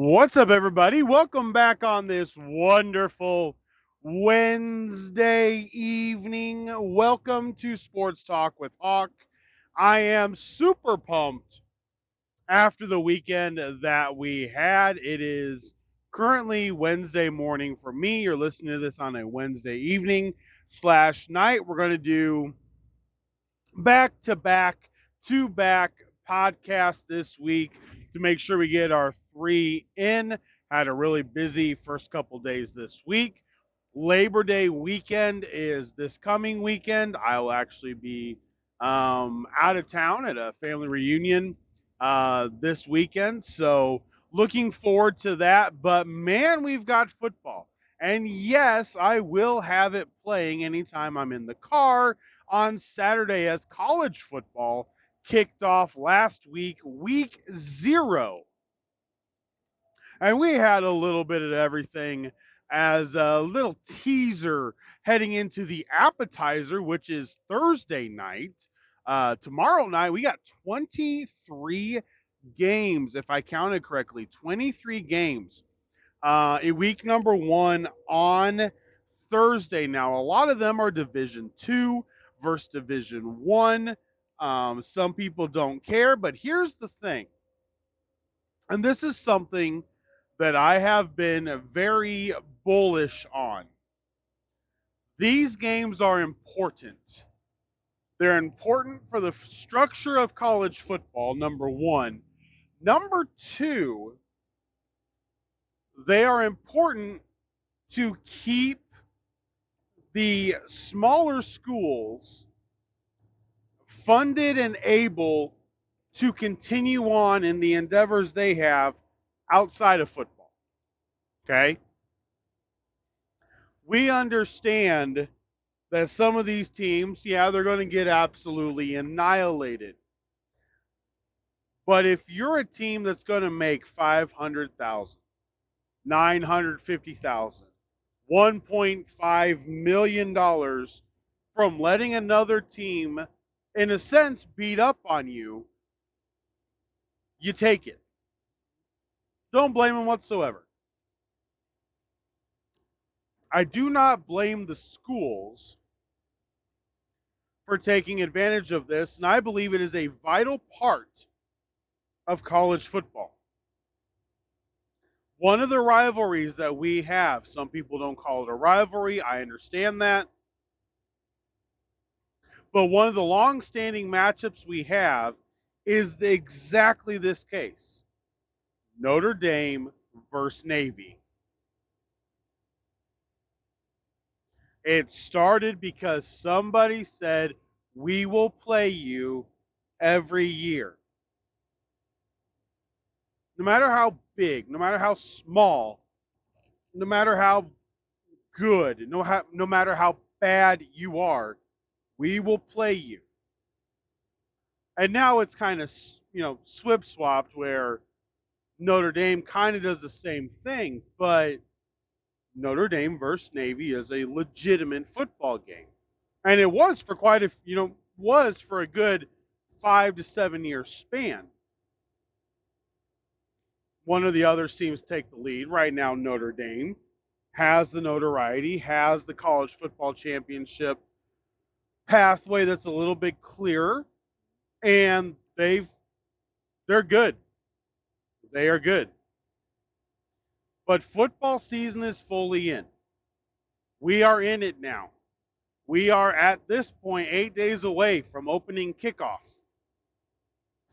What's up, everybody? Welcome back on this wonderful Wednesday evening. Welcome to Sports Talk with Hawk. I am super pumped after the weekend that we had. It is currently Wednesday morning for me. You're listening to this on a Wednesday evening slash night. We're going to do back to back, two back podcast this week to make sure we get our three in. Had a really busy first couple days this week. Labor Day weekend is this coming weekend. I will actually be out of town at a family reunion this weekend. So looking forward to that. But man, we've got football. And yes, I will have it playing anytime I'm in the car on Saturday as college football kicked off last week, week 0. And we had a little bit of everything as a little teaser heading into the appetizer, which is Thursday night. Tomorrow night, we got 23 games, if I counted correctly. 23 games. In week number 1 on Thursday. Now, a lot of them are Division 2 versus Division 1. Some people don't care, but here's the thing. And this is something that I have been very bullish on. These games are important. They're important for the structure of college football, number one. Number two, they are important to keep the smaller schools funded and able to continue on in the endeavors they have outside of football. Okay? We understand that some of these teams, yeah, they're going to get absolutely annihilated. But if you're a team that's going to make 500,000, 950,000, 1.5 million dollars from letting another team in a sense beat up on you, you take it. Don't blame them whatsoever. I do not blame the schools for taking advantage of this, and I believe it is a vital part of college football. One of the rivalries that we have, some people don't call it a rivalry, I understand that. But one of the long-standing matchups we have is exactly this case. Notre Dame versus Navy. It started because somebody said, we will play you every year. No matter how big, no matter how small, no matter how good, no matter how bad you are, we will play you. And now it's kind of, swip swapped where Notre Dame kind of does the same thing, but Notre Dame versus Navy is a legitimate football game. And it was for was for a good 5 to 7 year span. One of the other teams take the lead. Right now, Notre Dame has the notoriety, has the college football championship pathway that's a little bit clearer, and they're good. They are good. But football season is fully in. We are in it now. We are at this point 8 days away from opening kickoff.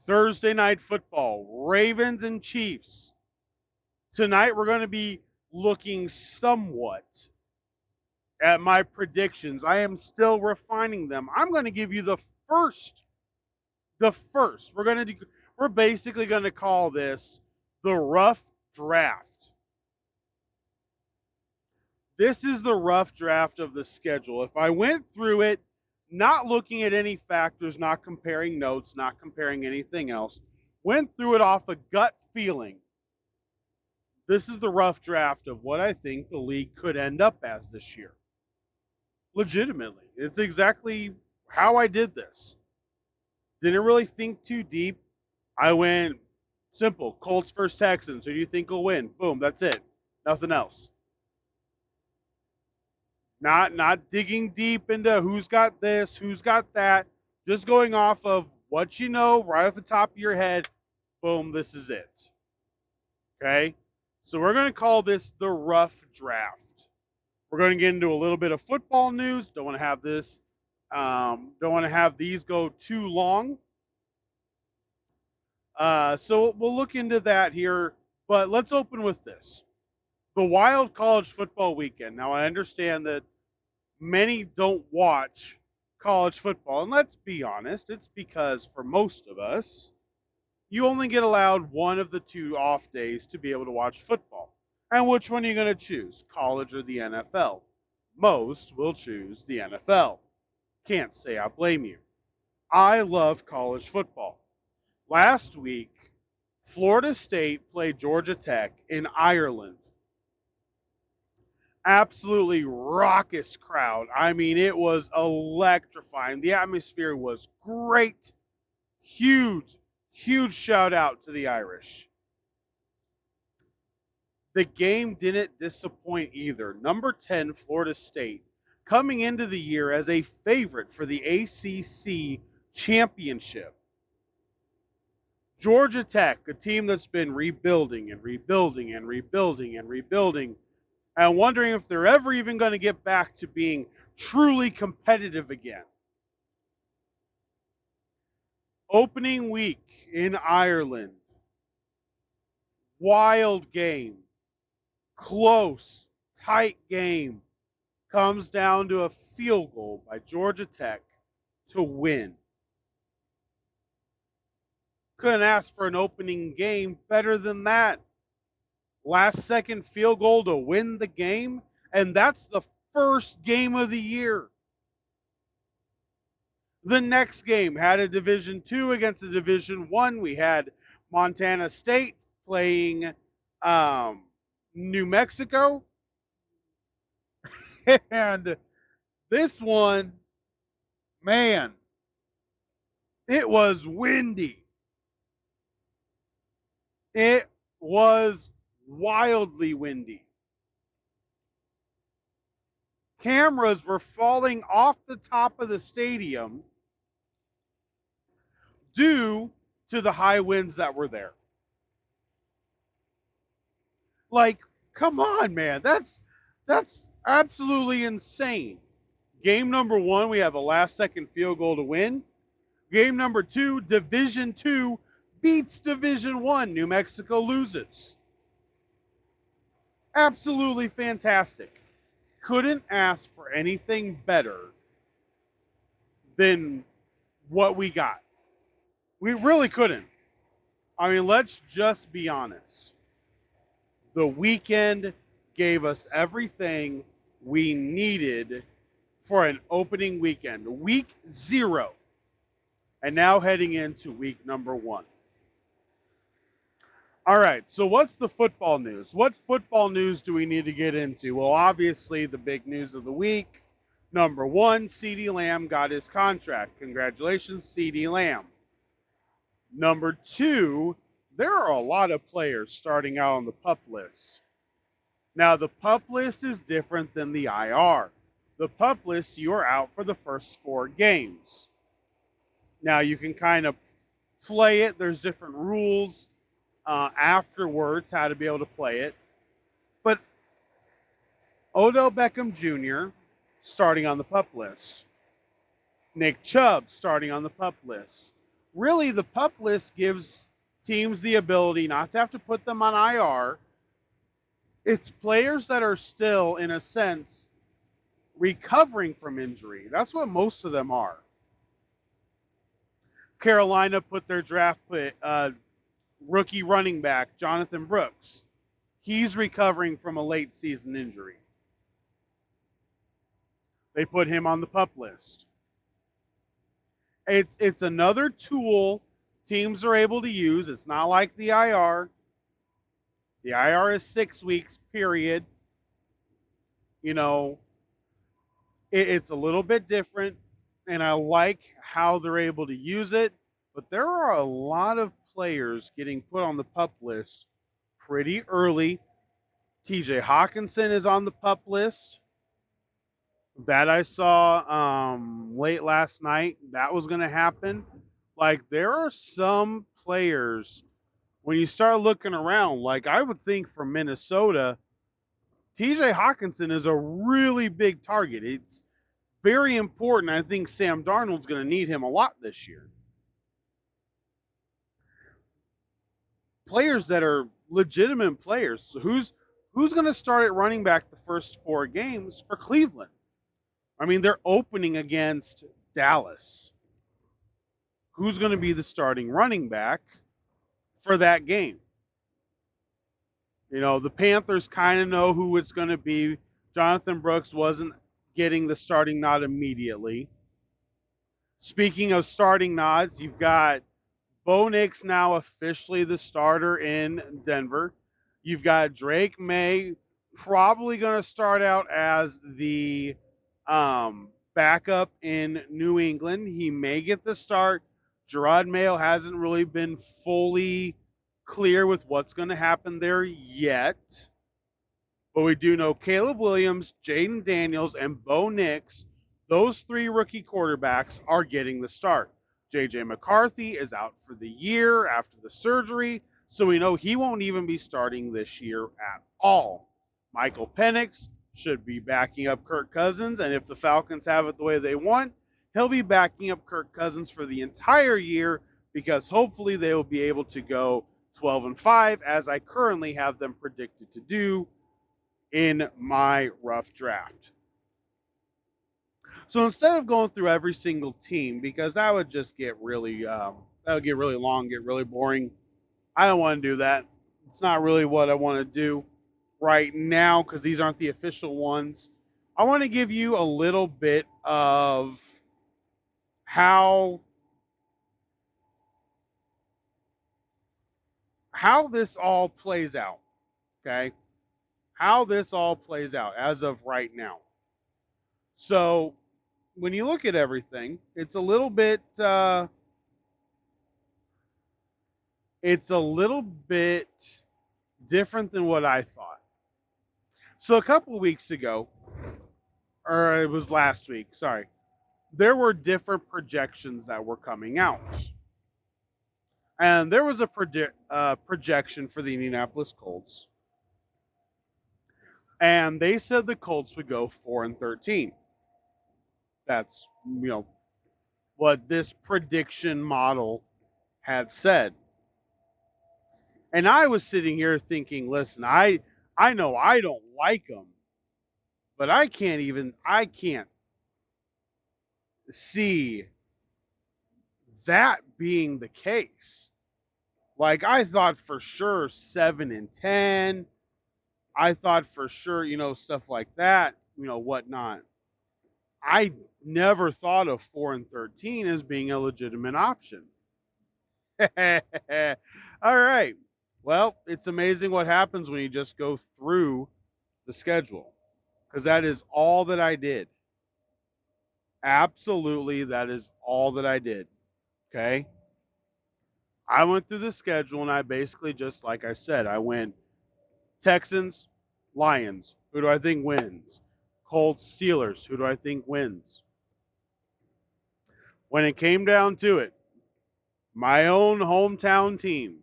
Thursday night football, Ravens and Chiefs. Tonight we're going to be looking somewhat at my predictions. I am still refining them. I'm going to give you the first. We're basically going to call this the rough draft. This is the rough draft of the schedule. If I went through it, not looking at any factors, not comparing notes, not comparing anything else, went through it off a gut feeling, this is the rough draft of what I think the league could end up as this year. Legitimately. It's exactly how I did this. Didn't really think too deep. I went Simple. Colts versus Texans. Who do you think will win? Boom. That's it. Nothing else. Not digging deep into who's got this, who's got that. Just going off of what you know right off the top of your head. Boom. This is it. Okay. So we're going to call this the rough draft. We're going to get into a little bit of football news. Don't want to have this. Don't want to have these go too long. So we'll look into that here. But let's open with this. The Wild College Football Weekend. Now, I understand that many don't watch college football. And let's be honest, it's because for most of us, you only get allowed one of the two off days to be able to watch football. And which one are you going to choose, college or the NFL? Most will choose the NFL. Can't say I blame you. I love college football. Last week, Florida State played Georgia Tech in Ireland. Absolutely raucous crowd. I mean, it was electrifying. The atmosphere was great. Huge shout out to the Irish. The game didn't disappoint either. Number 10, Florida State, coming into the year as a favorite for the ACC championship. Georgia Tech, a team that's been rebuilding and rebuilding and rebuilding and rebuilding, and wondering if they're ever even going to get back to being truly competitive again. Opening week in Ireland. Wild game. Close, tight game. Comes down to a field goal by Georgia Tech to win. Couldn't ask for an opening game better than that. Last second field goal to win the game, and that's the first game of the year. The next game had a Division II against a Division I. We had Montana State playing New Mexico. And this one, man, it was windy. It was wildly windy. Cameras were falling off the top of the stadium due to the high winds that were there. Like, come on, man. That's absolutely insane. Game number 1, we have a last-second field goal to win. Game number 2, Division II beats Division I. New Mexico loses. Absolutely fantastic. Couldn't ask for anything better than what we got. We really couldn't. I mean, let's just be honest. The weekend gave us everything we needed for an opening weekend. Week 0. And now heading into week number 1. All right, so what's the football news? What football news do we need to get into? Well, obviously, the big news of the week. Number 1, CeeDee Lamb got his contract. Congratulations, CeeDee Lamb. Number 2, there are a lot of players starting out on the PUP list. Now, the PUP list is different than the IR. The PUP list, you are out for the first 4 games. Now, you can kind of play it. There's different rules afterwards how to be able to play it. But Odell Beckham Jr. starting on the PUP list. Nick Chubb starting on the PUP list. Really, the PUP list gives teams the ability not to have to put them on IR. It's players that are still, in a sense, recovering from injury. That's what most of them are. Carolina put their draft rookie running back, Jonathan Brooks. He's recovering from a late season injury. They put him on the PUP list. It's another tool teams are able to use. It's not like the IR. The IR is 6 weeks, period. You know, it's a little bit different, and I like how they're able to use it. But there are a lot of players getting put on the PUP list pretty early. TJ Hawkinson is on the PUP list. That I saw late last night. That was going to happen. Like, there are some players, when you start looking around, like I would think for Minnesota, TJ Hawkinson is a really big target. It's very important. I think Sam Darnold's going to need him a lot this year. Players that are legitimate players. Who's going to start at running back the first 4 games for Cleveland? I mean, they're opening against Dallas. Who's going to be the starting running back for that game? You know, the Panthers kind of know who it's going to be. Jonathan Brooks wasn't getting the starting nod immediately. Speaking of starting nods, you've got Bo Nix now officially the starter in Denver. You've got Drake May probably going to start out as the backup in New England. He may get the start. Gerard Mayo hasn't really been fully clear with what's going to happen there yet. But we do know Caleb Williams, Jaden Daniels, and Bo Nix, those 3 rookie quarterbacks, are getting the start. J.J. McCarthy is out for the year after the surgery, so we know he won't even be starting this year at all. Michael Penix should be backing up Kirk Cousins, and if the Falcons have it the way they want, he'll be backing up Kirk Cousins for the entire year, because hopefully they will be able to go 12-5, as I currently have them predicted to do in my rough draft. So instead of going through every single team, because that would just get really long, get really boring, I don't want to do that. It's not really what I want to do right now, because these aren't the official ones. I want to give you a little bit of how this all plays out, okay? How this all plays out as of right now. So when you look at everything, it's a little bit different than what I thought. So a couple of weeks ago, or it was last week, sorry, there were different projections that were coming out. And there was a projection for the Indianapolis Colts. And they said the Colts would go 4-13. That's, what this prediction model had said. And I was sitting here thinking, listen, I know I don't like them, but I can't see that being the case. Like, I thought for sure 7-10. I thought for sure, stuff like that, whatnot. I never thought of 4-13 as being a legitimate option. All right. Well, it's amazing what happens when you just go through the schedule, because that is all that I did. Absolutely, that is all that I did. Okay? I went through the schedule, and I basically just, like I said, I went Texans, Lions. Who do I think wins? Colts, Steelers. Who do I think wins? When it came down to it, my own hometown team,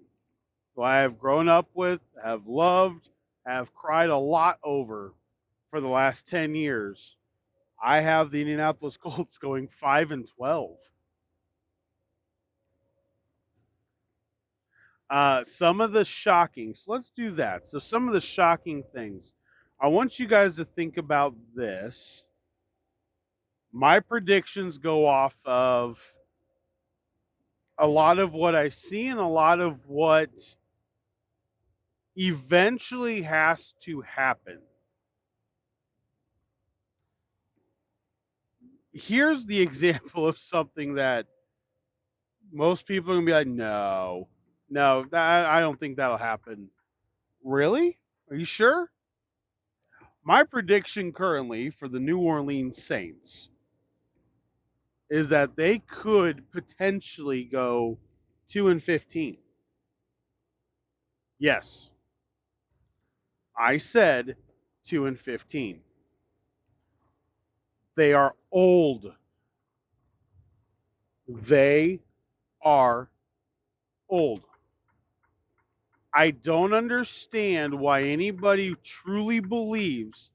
who I have grown up with, have loved, have cried a lot over for the last 10 years, I have the Indianapolis Colts going 5-12. Some of the shocking, so let's do that. So some of the shocking things. I want you guys to think about this. My predictions go off of a lot of what I see and a lot of what eventually has to happen. Here's the example of something that most people are going to be like, no, I don't think that'll happen. Really? Are you sure? My prediction currently for the New Orleans Saints is that they could potentially go 2-15. Yes, I said 2-15. They are old. They are old. I don't understand why anybody truly believes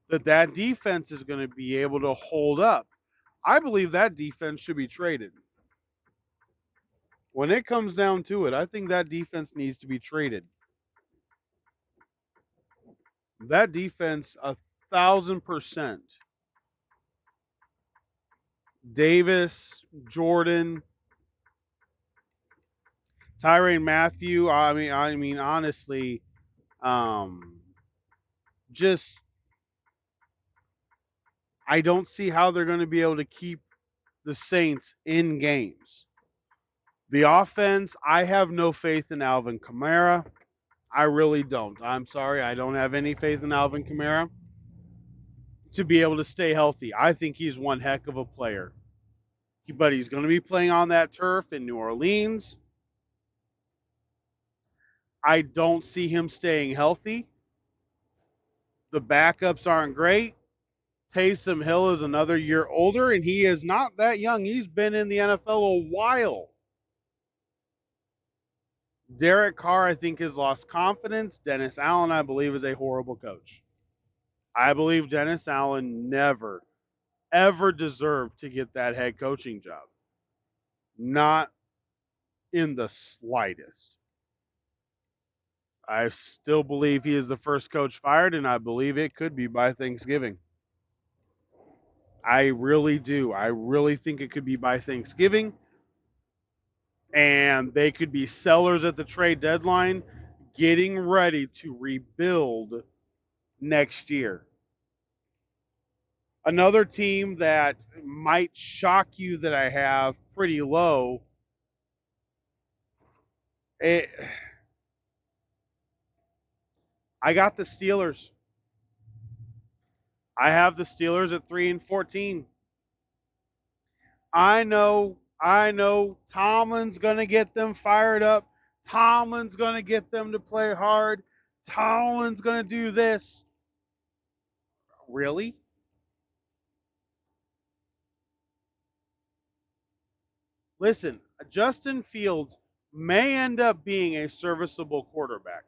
that that defense is going to be able to hold up. I believe that defense should be traded. When it comes down to it, I think that defense needs to be traded. That defense, 1,000%. Davis, Jordan, Tyrann Mathieu. I mean, honestly, um, just I don't see how they're going to be able to keep the Saints in games. The offense, I have no faith in Alvin Kamara. I really don't. I'm sorry, I don't have any faith in Alvin Kamara to be able to stay healthy. I think he's one heck of a player. But he's going to be playing on that turf in New Orleans. I don't see him staying healthy. The backups aren't great. Taysom Hill is another year older, and he is not that young. He's been in the NFL a while. Derek Carr, I think, has lost confidence. Dennis Allen, I believe, is a horrible coach. I believe Dennis Allen never, ever deserved to get that head coaching job. Not in the slightest. I still believe he is the first coach fired, and I believe it could be by Thanksgiving. I really do. I really think it could be by Thanksgiving. And they could be sellers at the trade deadline, getting ready to rebuild next year. Another team that might shock you that I have pretty low. I got the Steelers. I have the Steelers at 3-14. I know Tomlin's going to get them fired up. Tomlin's going to get them to play hard. Tomlin's going to do this. Really? Listen, Justin Fields may end up being a serviceable quarterback.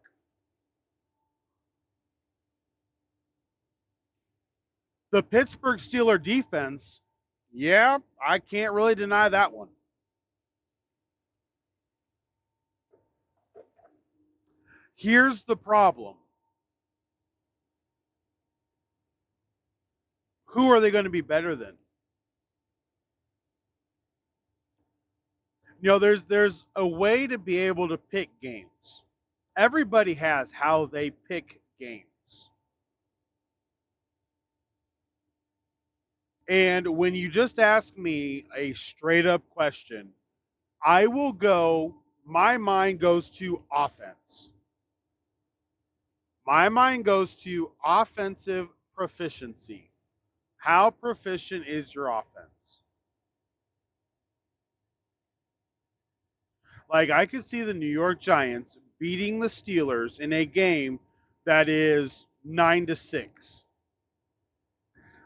The Pittsburgh Steelers defense, yeah, I can't really deny that one. Here's the problem. Who are they going to be better than? You know, there's a way to be able to pick games. Everybody has how they pick games. And when you just ask me a straight up question, I will go, my mind goes to offense. My mind goes to offensive proficiency. How proficient is your offense? Like, I could see the New York Giants beating the Steelers in a game that is 9-6.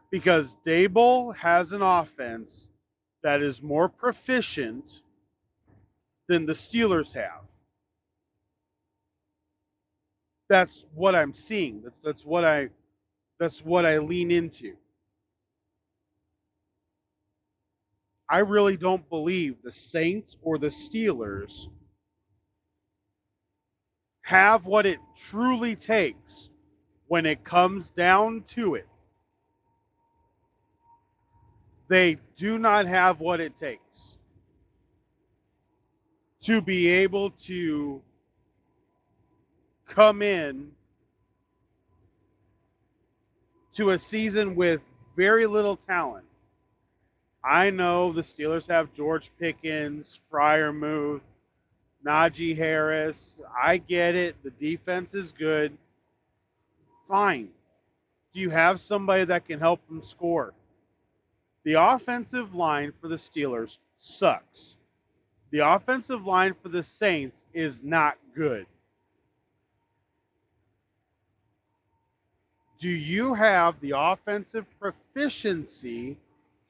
Because Daboll has an offense that is more proficient than the Steelers have. That's what I'm seeing. That's what I lean into. I really don't believe the Saints or the Steelers have what it truly takes when it comes down to it. They do not have what it takes to be able to come in to a season with very little talent. I know the Steelers have George Pickens, Freiermuth, Najee Harris. I get it. The defense is good. Fine. Do you have somebody that can help them score? The offensive line for the Steelers sucks. The offensive line for the Saints is not good. Do you have the offensive proficiency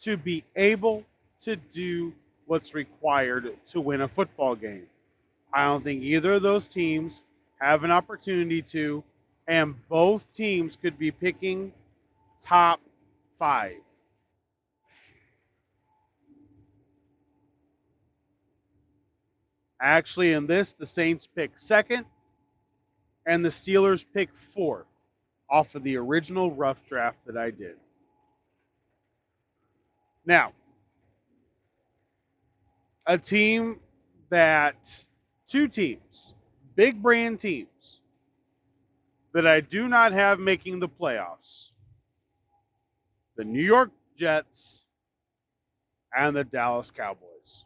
to be able to do what's required to win a football game? I don't think either of those teams have an opportunity to, and both teams could be picking top 5. Actually, in this, the Saints pick 2nd, and the Steelers pick 4th off of the original rough draft that I did. Now, a team that, 2 teams, big brand teams, that I do not have making the playoffs: the New York Jets and the Dallas Cowboys.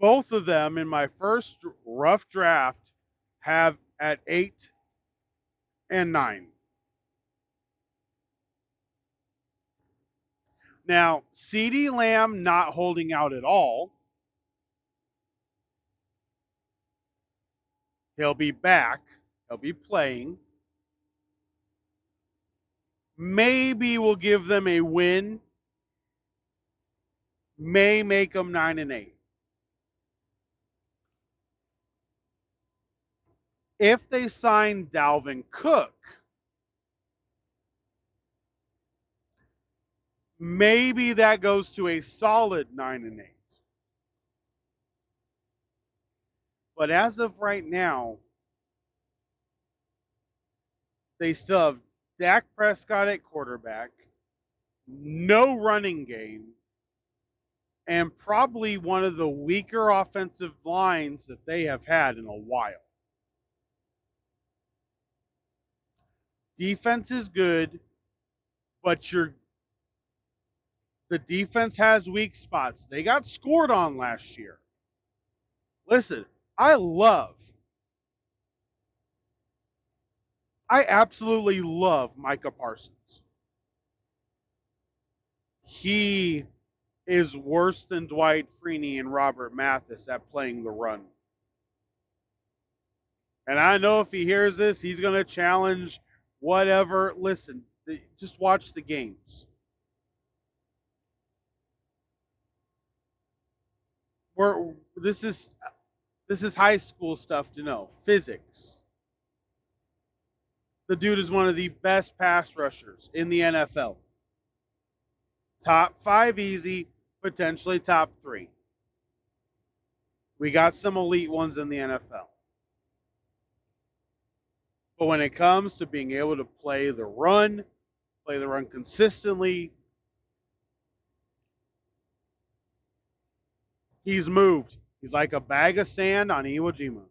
Both of them in my first rough draft have at 8 and 9. Now, CeeDee Lamb not holding out at all. He'll be back. He'll be playing. Maybe we'll give them a win. May make them 9 and 8. If they sign Dalvin Cook, maybe that goes to a solid 9 and 8. But as of right now, they still have Dak Prescott at quarterback, no running game, and probably one of the weaker offensive lines that they have had in a while. Defense is good, but the defense has weak spots. They got scored on last year. Listen, I absolutely love Micah Parsons. He is worse than Dwight Freeney and Robert Mathis at playing the run. And I know if he hears this, he's going to challenge whatever. Listen, just watch the games. This is high school stuff to know. Physics. The dude is one of the best pass rushers in the NFL. Top 5 easy, potentially top 3. We got some elite ones in the NFL. But when it comes to being able to play the run consistently, he's moved. He's like a bag of sand on Iwo Jima.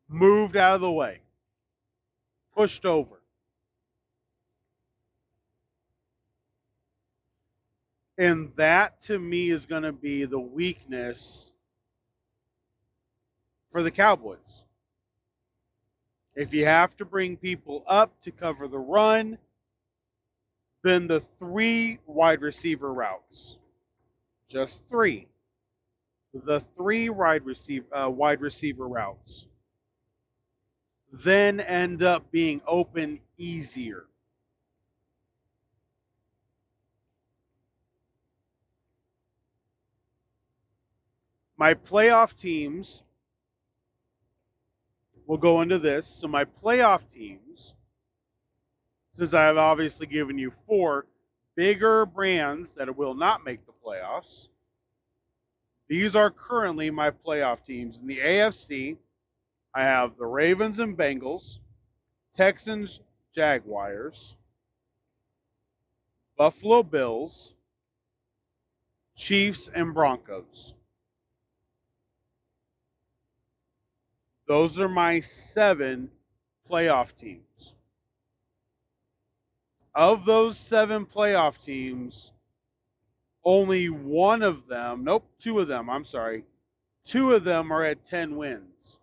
Moved out of the way. Pushed over. And that, to me, is going to be the weakness for the Cowboys. If you have to bring people up to cover the run, then the 3 wide receiver routes, just 3, the 3 wide receiver routes, then end up being open easier. My playoff teams, we'll go into this. So my playoff teams, since I have obviously given you 4 bigger brands that will not make the playoffs, these are currently my playoff teams. In the AFC, I have the Ravens and Bengals, Texans, Jaguars, Buffalo Bills, Chiefs, and Broncos. Those are my 7 playoff teams. Of those 7 playoff teams, only 2 of them are at 10 wins.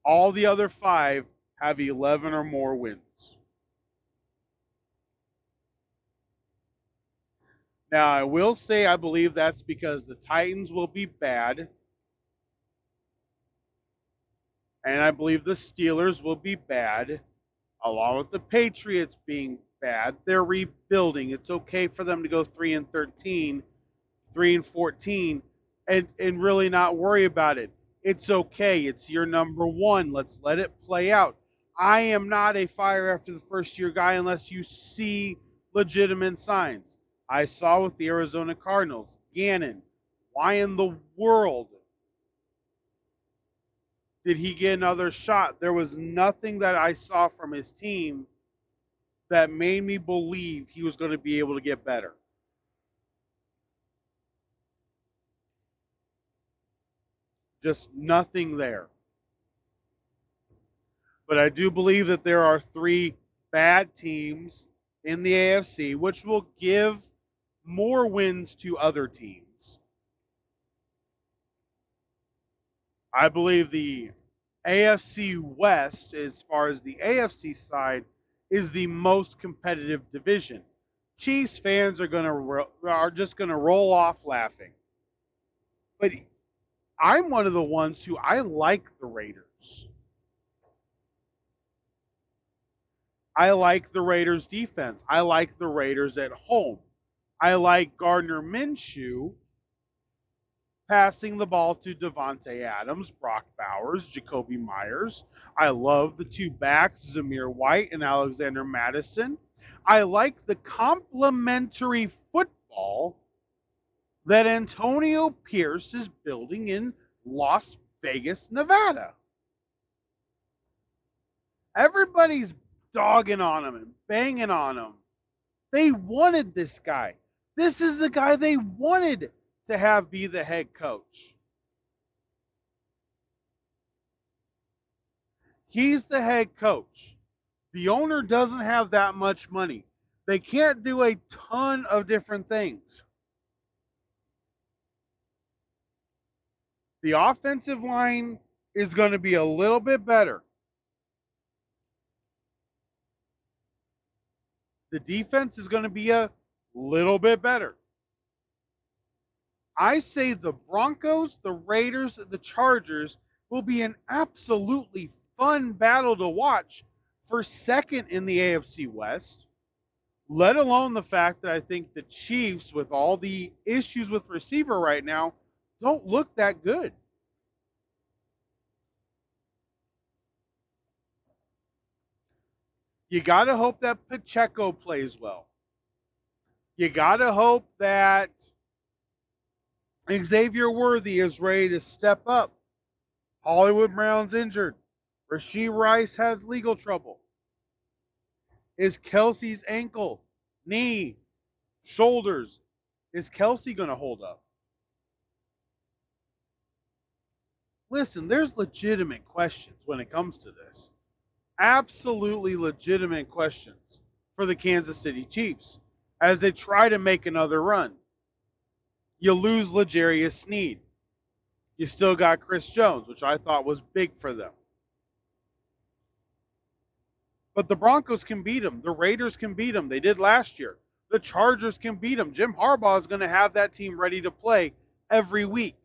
All the other 5 have 11 or more wins. Now, I will say I believe that's because the Titans will be bad, And I believe the Steelers will be bad, along with the Patriots being bad. They're rebuilding. It's okay for them to go 3-13, 3-14, and really not worry about it. It's okay. It's your number one. Let's let it play out. I am not a fire after the first year guy unless you see legitimate signs. I saw with the Arizona Cardinals, Gannon. Why in the world did he get another shot? There was nothing that I saw from his team that made me believe he was going to be able to get better. Just nothing there. But I do believe that there are 3 bad teams in the AFC, which will give more wins to other teams. I believe the AFC West, as far as the AFC side, is the most competitive division. Chiefs fans are just going to roll off laughing. But I'm one of the ones who I like the Raiders. I like the Raiders defense. I like the Raiders at home. I like Gardner Minshew passing the ball to Davante Adams, Brock Bowers, Jacoby Myers. I love the 2 backs, Zamir White and Alexander Mattison. I like the complementary football that Antonio Pierce is building in Las Vegas, Nevada. Everybody's dogging on him and banging on him. They wanted this guy. This is the guy they wanted to have be the head coach. He's the head coach. The owner doesn't have that much money. They can't do a ton of different things. The offensive line is going to be a little bit better. The defense is going to be a little bit better. I say the Broncos, the Raiders, the Chargers will be an absolutely fun battle to watch for second in the AFC West, let alone the fact that I think the Chiefs, with all the issues with receiver right now, don't look that good. You got to hope that Pacheco plays well. You got to hope that Xavier Worthy is ready to step up. Hollywood Brown's injured. Rashee Rice has legal trouble. Is Kelsey's ankle, knee, shoulders, is Kelsey going to hold up? Listen, there's legitimate questions when it comes to this. Absolutely legitimate questions for the Kansas City Chiefs as they try to make another run. You lose L'Jarius Sneed. You still got Chris Jones, which I thought was big for them. But the Broncos can beat them. The Raiders can beat them. They did last year. The Chargers can beat them. Jim Harbaugh is going to have that team ready to play every week.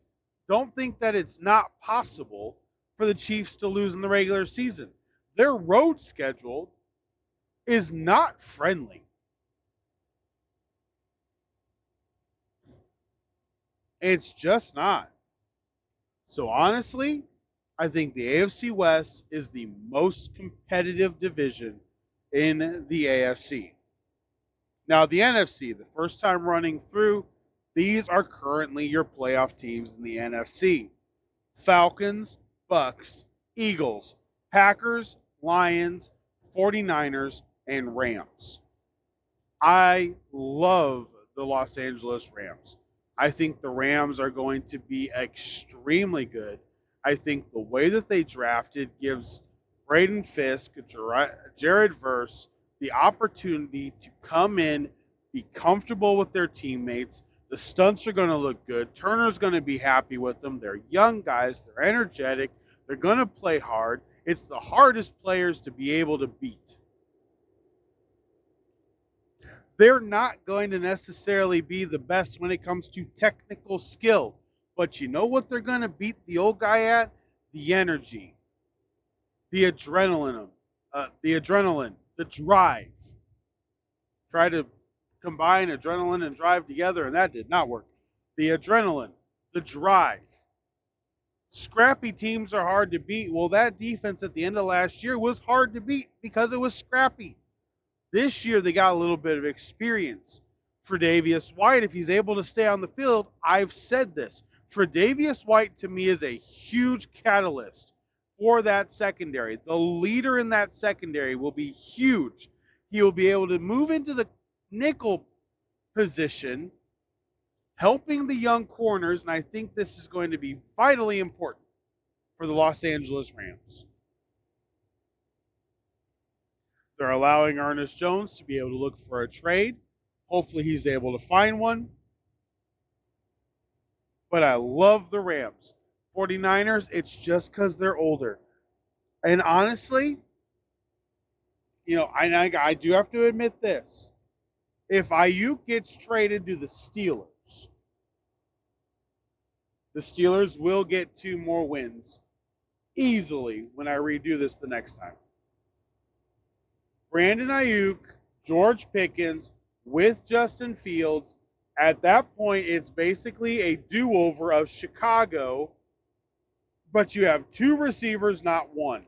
Don't think that it's not possible for the Chiefs to lose in the regular season. Their road schedule is not friendly. It's just not. So honestly, I think the AFC West is the most competitive division in the AFC. Now, the NFC, the first time running through, these are currently your playoff teams in the NFC. Falcons, Bucks, Eagles, Packers, Lions, 49ers, and Rams. I love the Los Angeles Rams. I think the Rams are going to be extremely good. I think the way that they drafted gives Braden Fisk, Jared Verse, the opportunity to come in, be comfortable with their teammates. The stunts are going to look good. Turner's going to be happy with them. They're young guys. They're energetic. They're going to play hard. It's the hardest players to be able to beat. They're not going to necessarily be the best when it comes to technical skill. But you know what they're going to beat the old guy at? The energy. the adrenaline, the drive. Try to combine adrenaline and drive together, and that did not work. The adrenaline, the drive. Scrappy teams are hard to beat. Well, that defense at the end of last year was hard to beat because it was scrappy. This year, they got a little bit of experience. Tre'Davious White, if he's able to stay on the field, I've said this. Tre'Davious White, to me, is a huge catalyst for that secondary. The leader in that secondary will be huge. He will be able to move into the nickel position, helping the young corners, and I think this is going to be vitally important for the Los Angeles Rams. They're allowing Ernest Jones to be able to look for a trade. Hopefully he's able to find one. But I love the Rams. 49ers, it's just because they're older. And honestly, I do have to admit this. If Ayuk gets traded to the Steelers will get 2 more wins easily when I redo this the next time. Brandon Ayuk, George Pickens with Justin Fields. At that point, it's basically a do-over of Chicago, but you have 2 receivers, not 1.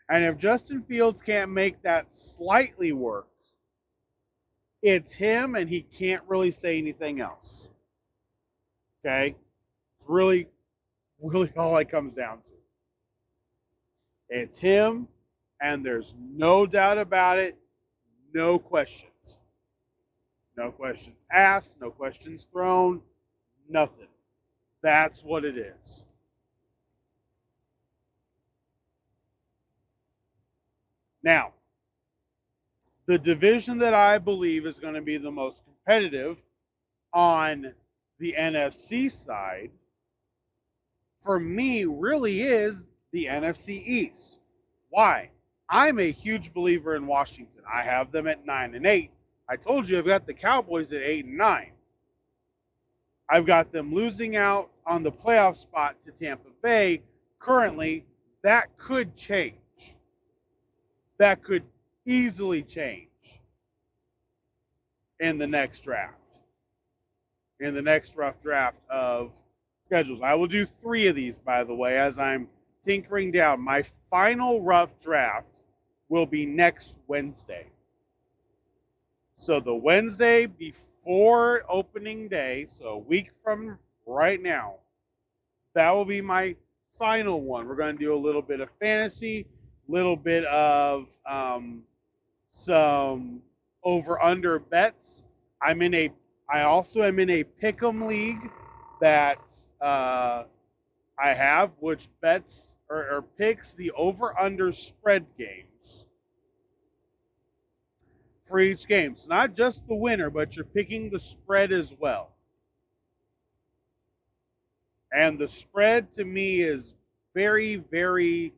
And if Justin Fields can't make that slightly work, it's him, and he can't really say anything else. Okay? It's really, really all it comes down to. It's him, and there's no doubt about it, no questions. No questions asked, no questions thrown, nothing. That's what it is. Now, the division that I believe is going to be the most competitive on the NFC side, for me, really is the NFC East. Why? I'm a huge believer in Washington. I have them at 9-8. I told you I've got the Cowboys at 8-9. I've got them losing out on the playoff spot to Tampa Bay. Currently, that could change. That could easily change in the next draft. In the next rough draft of schedules. I will do 3 of these, by the way, as I'm tinkering down. My final rough draft will be next Wednesday. So the Wednesday before opening day, so a week from right now, that will be my final one. We're going to do a little bit of fantasy, little bit of some over-under bets. I also am in a pick'em league that I have, which bets or picks the over-under spread games for each game. So not just the winner, but you're picking the spread as well. And the spread to me is very, very,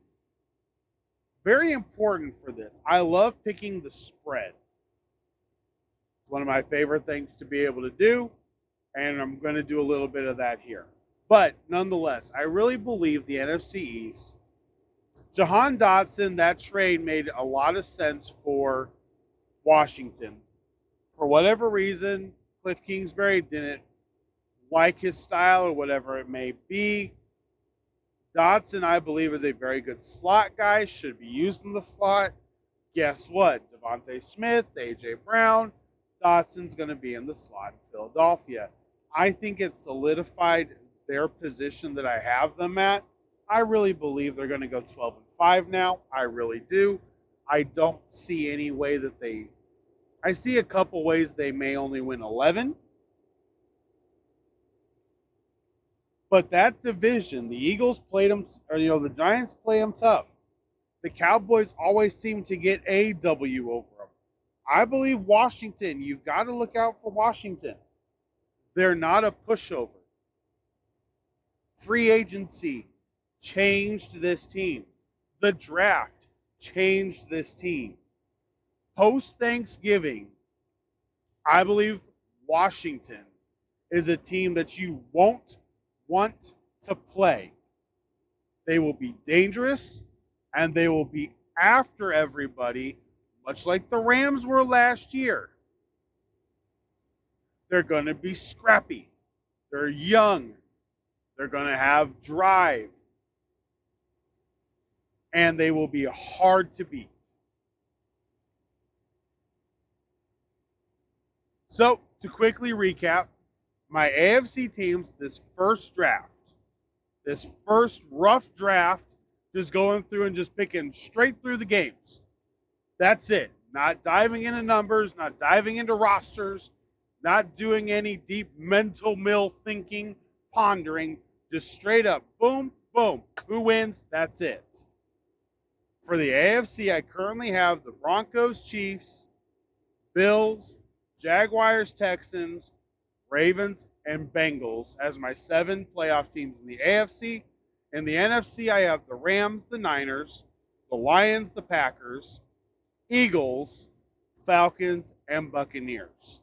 very important for this. I love picking the spread. It's one of my favorite things to be able to do, and I'm going to do a little bit of that here. But nonetheless, I really believe the NFC East. Jahan Dotson, that trade made a lot of sense for Washington. For whatever reason, Cliff Kingsbury didn't like his style or whatever it may be. Dotson, I believe, is a very good slot guy, should be used in the slot. Guess what? Devontae Smith, A.J. Brown, Dotson's going to be in the slot in Philadelphia. I think it solidified their position that I have them at. I really believe they're going to go 12-5 now. I really do. I don't see any way that I see a couple ways they may only win 11. But that division, the Eagles played them, the Giants play them tough. The Cowboys always seem to get a W over them. I believe Washington, you've got to look out for Washington. They're not a pushover. Free agency changed this team. The draft changed this team. Post-Thanksgiving, I believe Washington is a team that you won't want to play. They will be dangerous, and they will be after everybody, much like the Rams were last year. They're going to be scrappy. They're young. They're going to have drive. And they will be hard to beat. So, to quickly recap, my AFC teams this first rough draft, just going through and just picking straight through the games. That's it. Not diving into numbers, not diving into rosters, not doing any deep mental mill thinking, pondering, just straight up, boom, boom. Who wins? That's it. For the AFC, I currently have the Broncos, Chiefs, Bills, Jaguars, Texans, Ravens, and Bengals as my 7 playoff teams in the AFC. In the NFC, I have the Rams, the Niners, the Lions, the Packers, Eagles, Falcons, and Buccaneers.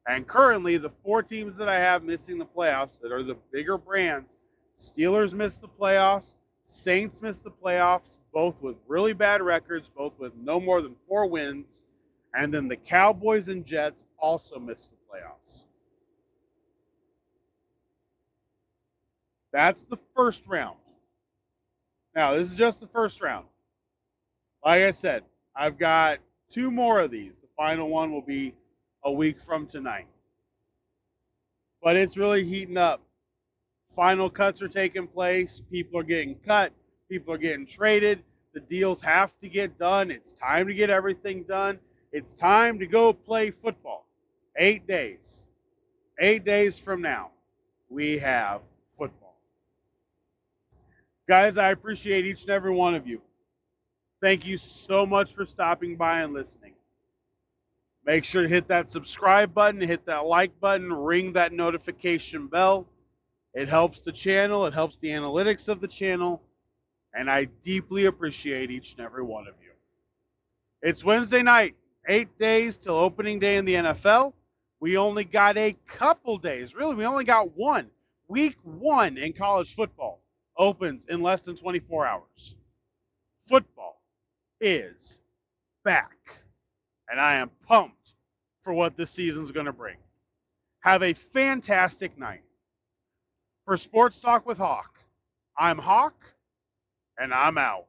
And currently, the 4 teams that I have missing the playoffs that are the bigger brands, Steelers missed the playoffs, Saints missed the playoffs, both with really bad records, both with no more than 4 wins, and then the Cowboys and Jets also missed the playoffs. That's the first round. Now, this is just the first round. Like I said, I've got 2 more of these. The final one will be a week from tonight. But it's really heating up. Final cuts are taking place. People are getting cut. People are getting traded. The deals have to get done. It's time to get everything done. It's time to go play football. 8 days. 8 days from now, we have football. Guys, I appreciate each and every one of you. Thank you so much for stopping by and listening. Make sure to hit that subscribe button, hit that like button, ring that notification bell. It helps the channel. It helps the analytics of the channel. And I deeply appreciate each and every one of you. It's Wednesday night, 8 days till opening day in the NFL. We only got a couple days. Really, we only got one. Week 1 in college football opens in less than 24 hours. Football is back. And I am pumped for what this season's going to bring. Have a fantastic night. For Sports Talk with Hawk, I'm Hawk, and I'm out.